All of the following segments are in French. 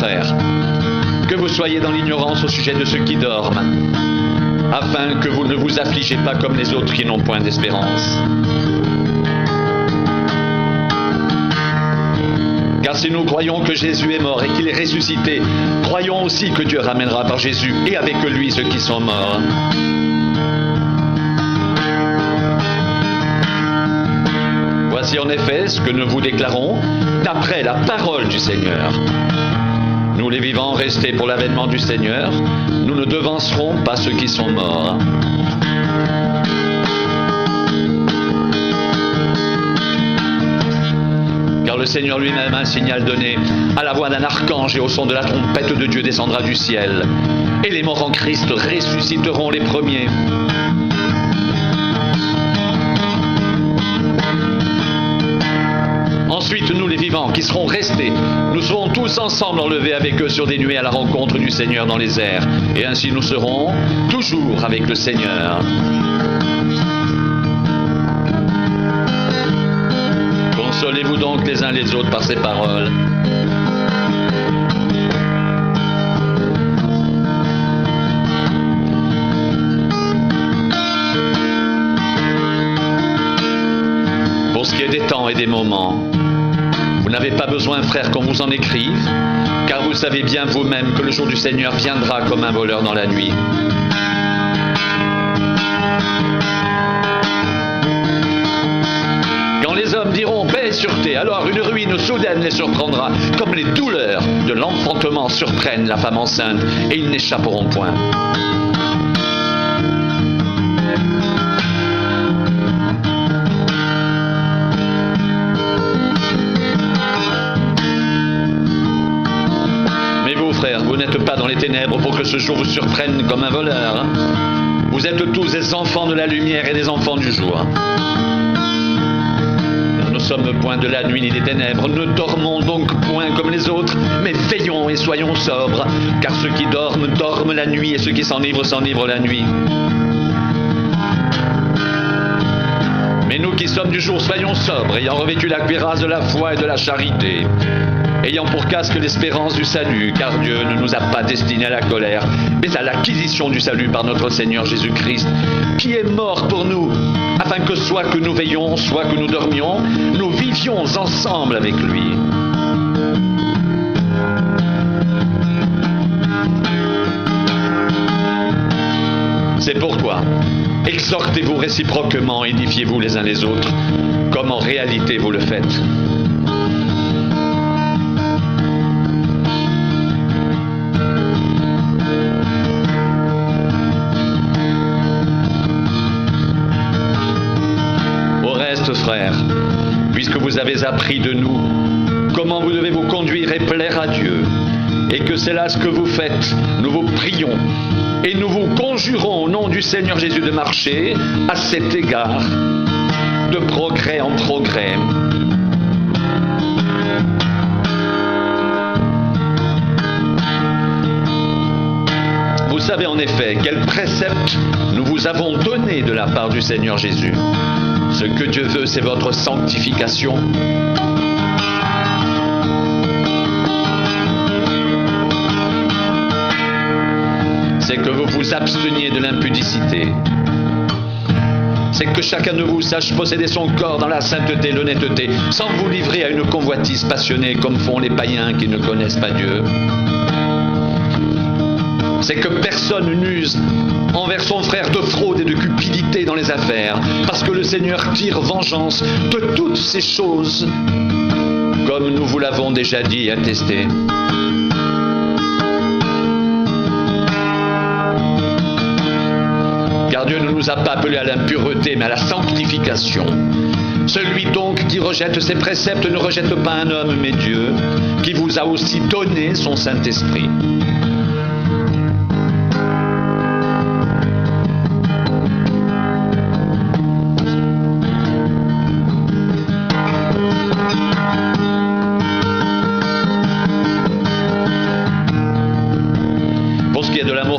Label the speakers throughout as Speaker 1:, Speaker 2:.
Speaker 1: frères, que vous soyez dans l'ignorance au sujet de ceux qui dorment, afin que vous ne vous affligez pas comme les autres qui n'ont point d'espérance. Car si nous croyons que Jésus est mort et qu'il est ressuscité, croyons aussi que Dieu ramènera par Jésus et avec lui ceux qui sont morts. Voici en effet ce que nous vous déclarons d'après la parole du Seigneur. Nous les vivants restés pour l'avènement du Seigneur, nous ne devancerons pas ceux qui sont morts. Car le Seigneur lui-même, un signal donné, à la voix d'un archange et au son de la trompette de Dieu descendra du ciel. Et les morts en Christ ressusciteront les premiers. Ensuite, nous les vivants qui serons restés, nous serons tous ensemble enlevés avec eux sur des nuées à la rencontre du Seigneur dans les airs. Et ainsi nous serons toujours avec le Seigneur. Consolez-vous donc les uns les autres par ces paroles. Pour ce qui est des temps et des moments, vous n'avez pas besoin, frères, qu'on vous en écrive, car vous savez bien vous-même que le jour du Seigneur viendra comme un voleur dans la nuit. Quand les hommes diront paix et sûreté, alors une ruine soudaine les surprendra, comme les douleurs de l'enfantement surprennent la femme enceinte, et ils n'échapperont point. Frères, vous n'êtes pas dans les ténèbres pour que ce jour vous surprenne comme un voleur. Vous êtes tous des enfants de la lumière et des enfants du jour. Nous ne sommes point de la nuit ni des ténèbres, ne dormons donc point comme les autres, mais veillons et soyons sobres, car ceux qui dorment, dorment la nuit, et ceux qui s'enivrent la nuit. Mais nous qui sommes du jour, soyons sobres, ayant revêtu la cuirasse de la foi et de la charité, ayant pour casque l'espérance du salut, car Dieu ne nous a pas destinés à la colère, mais à l'acquisition du salut par notre Seigneur Jésus-Christ, qui est mort pour nous, afin que soit que nous veillions, soit que nous dormions, nous vivions ensemble avec lui. C'est pourquoi, exhortez-vous réciproquement, édifiez-vous les uns les autres, comme en réalité vous le faites. Frères, puisque vous avez appris de nous comment vous devez vous conduire et plaire à Dieu, et que c'est là ce que vous faites, nous vous prions et nous vous conjurons au nom du Seigneur Jésus de marcher à cet égard de progrès en progrès. Vous savez en effet quels préceptes nous vous avons donnés de la part du Seigneur Jésus. Ce que Dieu veut, c'est votre sanctification. C'est que vous vous absteniez de l'impudicité. C'est que chacun de vous sache posséder son corps dans la sainteté, l'honnêteté, sans vous livrer à une convoitise passionnée comme font les païens qui ne connaissent pas Dieu. C'est que personne n'use envers son frère de fraude et de cupidité dans les affaires, parce que le Seigneur tire vengeance de toutes ces choses, comme nous vous l'avons déjà dit et attesté. Car Dieu ne nous a pas appelés à l'impureté, mais à la sanctification. Celui donc qui rejette ses préceptes ne rejette pas un homme, mais Dieu, qui vous a aussi donné son Saint-Esprit.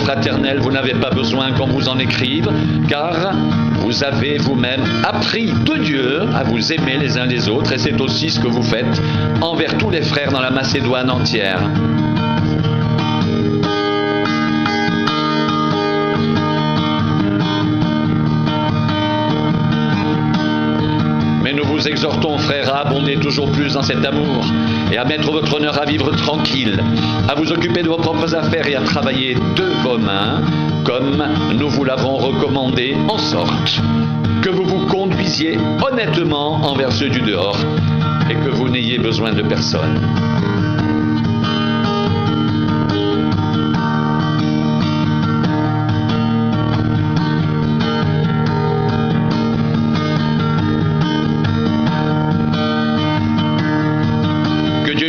Speaker 1: Fraternel, vous n'avez pas besoin qu'on vous en écrive, car vous avez vous-même appris de Dieu à vous aimer les uns les autres, et c'est aussi ce que vous faites envers tous les frères dans la Macédoine entière. vous exhortons, frères, à abonder toujours plus dans cet amour et à mettre votre honneur à vivre tranquille, à vous occuper de vos propres affaires et à travailler de vos mains, comme nous vous l'avons recommandé, en sorte que vous vous conduisiez honnêtement envers ceux du dehors et que vous n'ayez besoin de personne.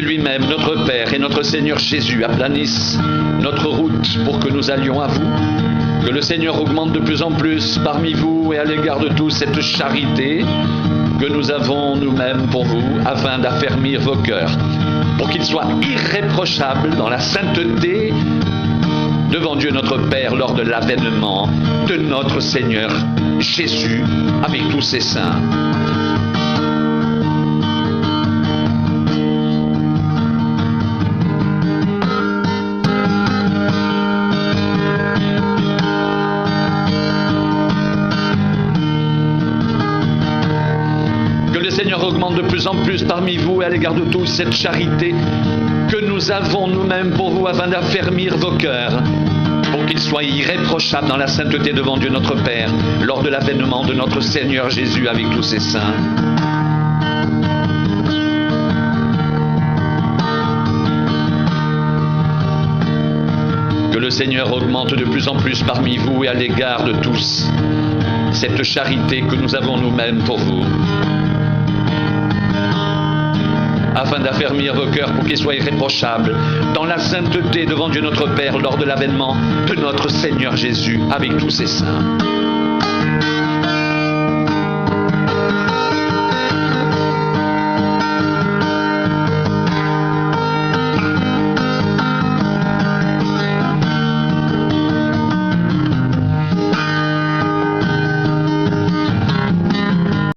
Speaker 1: Lui-même, notre Père et notre Seigneur Jésus aplanissent notre route pour que nous allions à vous. Que le Seigneur augmente de plus en plus parmi vous et à l'égard de tous cette charité que nous avons nous-mêmes pour vous, afin d'affermir vos cœurs, pour qu'ils soient irréprochables dans la sainteté devant Dieu notre Père lors de l'avènement de notre Seigneur Jésus avec tous ses saints. Augmente de plus en plus parmi vous et à l'égard de tous cette charité que nous avons nous-mêmes pour vous afin d'affermir vos cœurs pour qu'ils soient irréprochables dans la sainteté devant Dieu notre Père lors de l'avènement de notre Seigneur Jésus avec tous ses saints. Que le Seigneur augmente de plus en plus parmi vous et à l'égard de tous cette charité que nous avons nous-mêmes pour vous, afin d'affermir vos cœurs pour qu'ils soient irréprochables dans la sainteté devant Dieu notre Père lors de l'avènement de notre Seigneur Jésus avec tous ses saints.